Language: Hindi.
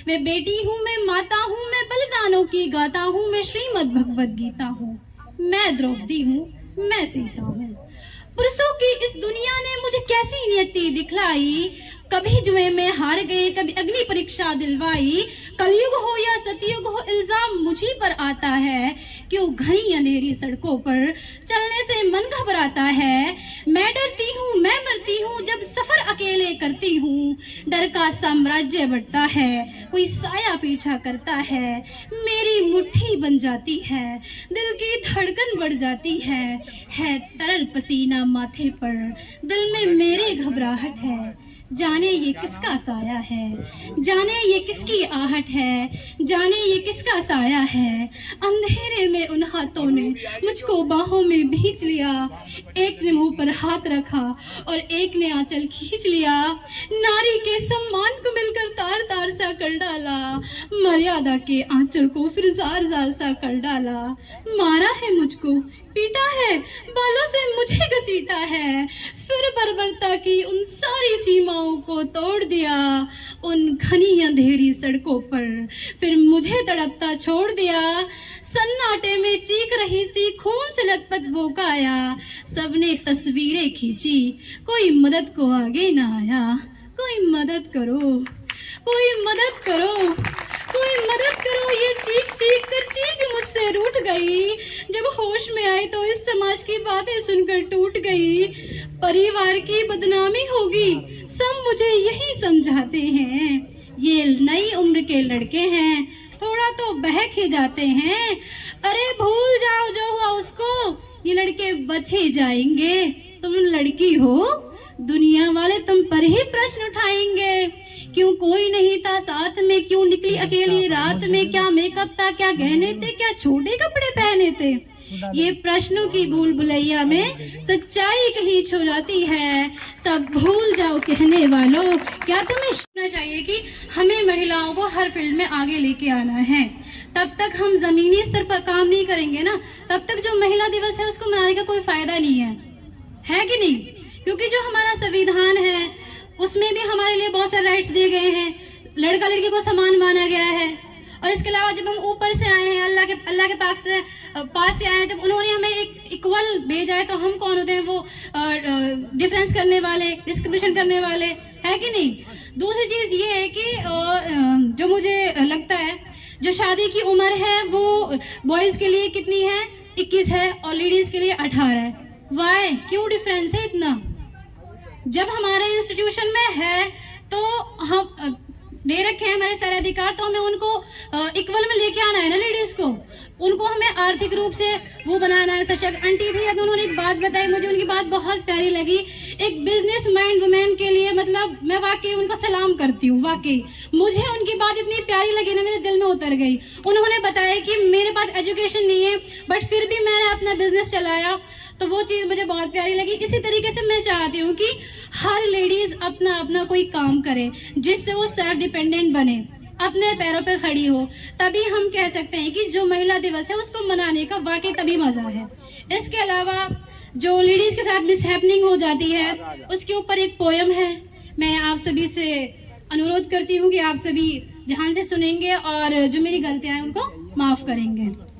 मैं बेटी हूँ, मैं माता हूँ, मैं बलिदानों की गाता हूँ, मैं श्रीमद् भगवद गीता हूँ, मैं द्रौपदी हूँ, मैं सीता हूँ। पुरुषों की इस दुनिया ने मुझे कैसी नियति दिखलाई, कभी जुए में हार गए, कभी अग्नि परीक्षा दिलवाई। कलयुग हो या सतयुग हो, इल्जाम मुझी पर आता है, क्यों घनी अंधेरी सड़कों पर चलने से मन घबराता है। मैं डरती हूँ, मैं मरती हूँ, जब सफर अकेले करती हूँ। डर का साम्राज्य बढ़ता है, कोई साया पीछा करता है, मेरी मुट्ठी बन जाती है, दिल की धड़कन बढ़ जाती है तरल पसीना माथे पर, दिल में मेरे घबराहट है। जाने ये किसका साया है, जाने ये किसकी आहट है, जाने ये किसका साया है। अंधेरे में उन हाथों ने मुझको बाहों में भींच लिया, एक ने मुंह पर हाथ रखा और एक ने आंचल खींच लिया। नारी के सम्मान को मिलकर तार तार सा कर डाला, मर्यादा के आंचल को फिर जार जार सा कर डाला। मारा है मुझको, पीटा है, बालों से मुझे घसीटा है, फिर बर्बरता की उन सारी सीमाओं को तोड़ दिया। उन घनी अंधेरी सड़कों पर फिर मुझे तड़पता छोड़ दिया। सन्नाटे में चीख रही सी, खून से लथपथ वो काया, सबने तस्वीरें खींची, कोई मदद को आगे ना आया। कोई मदद करो, कोई मदद करो, कोई मदद करो। ये चीख चीख कर चीख मुझसे रूठ गई, जब होश में आई तो इस समाज की बातें सुनकर टूट गई। परिवार की बदनामी होगी, सब मुझे यही समझाते हैं। ये नई उम्र के लड़के हैं, थोड़ा तो बहक ही जाते हैं। अरे भूल जाओ जो हुआ उसको, ये लड़के बच ही जाएंगे। तुम लड़की हो, दुनिया वाले तुम पर ही प्रश्न उठाएंगे। क्यों कोई नहीं था साथ में, क्यों निकली अकेली रात में, क्या मेकअप था, क्या गहने थे, क्या छोटे कपड़े पहने थे। ये प्रश्नों की भूल भुलैया में सच्चाई कहीं छो जाती है। सब भूल जाओ कहने वालों, क्या तुम्हें सोचना चाहिए कि हमें महिलाओं को हर फील्ड में आगे लेके आना है। तब तक हम जमीनी स्तर पर काम नहीं करेंगे ना, तब तक जो महिला दिवस है उसको मनाने का कोई फायदा नहीं है कि नहीं। क्योंकि जो हमारा संविधान है उसमें भी हमारे लिए बहुत सारे राइट्स दिए गए हैं, लड़का लड़की को समान माना गया है। और इसके अलावा जब हम ऊपर से आए हैं, अल्लाह के पास से आए हैं, जब उन्होंने हमें एक इक्वल भेजा है, तो हम कौन होते हैं वो डिफरेंस करने वाले, डिस्क्रिमिनेशन करने वाले, है कि नहीं। दूसरी चीज ये है कि जो मुझे लगता है, जो शादी की उम्र है वो बॉयज के लिए कितनी है, 21 है, और लेडीज के लिए 18 है। वाई, क्यों डिफरेंस है इतना। जब हमारे इंस्टीट्यूशन में है तो हम दे रखे हैं हमारे सारे अधिकार, तो हमें उनको इक्वल में लेके आना है ना। लेडीज को, उनको हमें आर्थिक रूप से वो बनाना है सशक्त। आंटी भी अभी उन्होंने एक बात बताई, मुझे उनकी बात बहुत प्यारी लगी। एक बिजनेस माइंड वुमेन के लिए मतलब मैं वाकई उनको सलाम करती हूँ। वाकई मुझे उनकी बात इतनी प्यारी लगी ना, मेरे दिल में उतर गई। उन्होंने बताया कि मेरे पास एजुकेशन नहीं है बट फिर भी मैंने अपना बिजनेस चलाया, तो वो चीज मुझे बहुत प्यारी लगी। इसी तरीके से मैं चाहती हूँ कि हर लेडीज अपना अपना कोई काम करे जिससे वो सेल्फ डिपेंडेंट बने, अपने पैरों पे खड़ी हो। तभी हम कह सकते हैं कि जो महिला दिवस है उसको मनाने का वाकई तभी मजा है। इसके अलावा जो लेडीज के साथ मिसहैपनिंग हो जाती है उसके ऊपर एक पोयम है। मैं आप सभी से अनुरोध करती हूँ कि आप सभी ध्यान से सुनेंगे और जो मेरी गलतियां हैं उनको माफ करेंगे।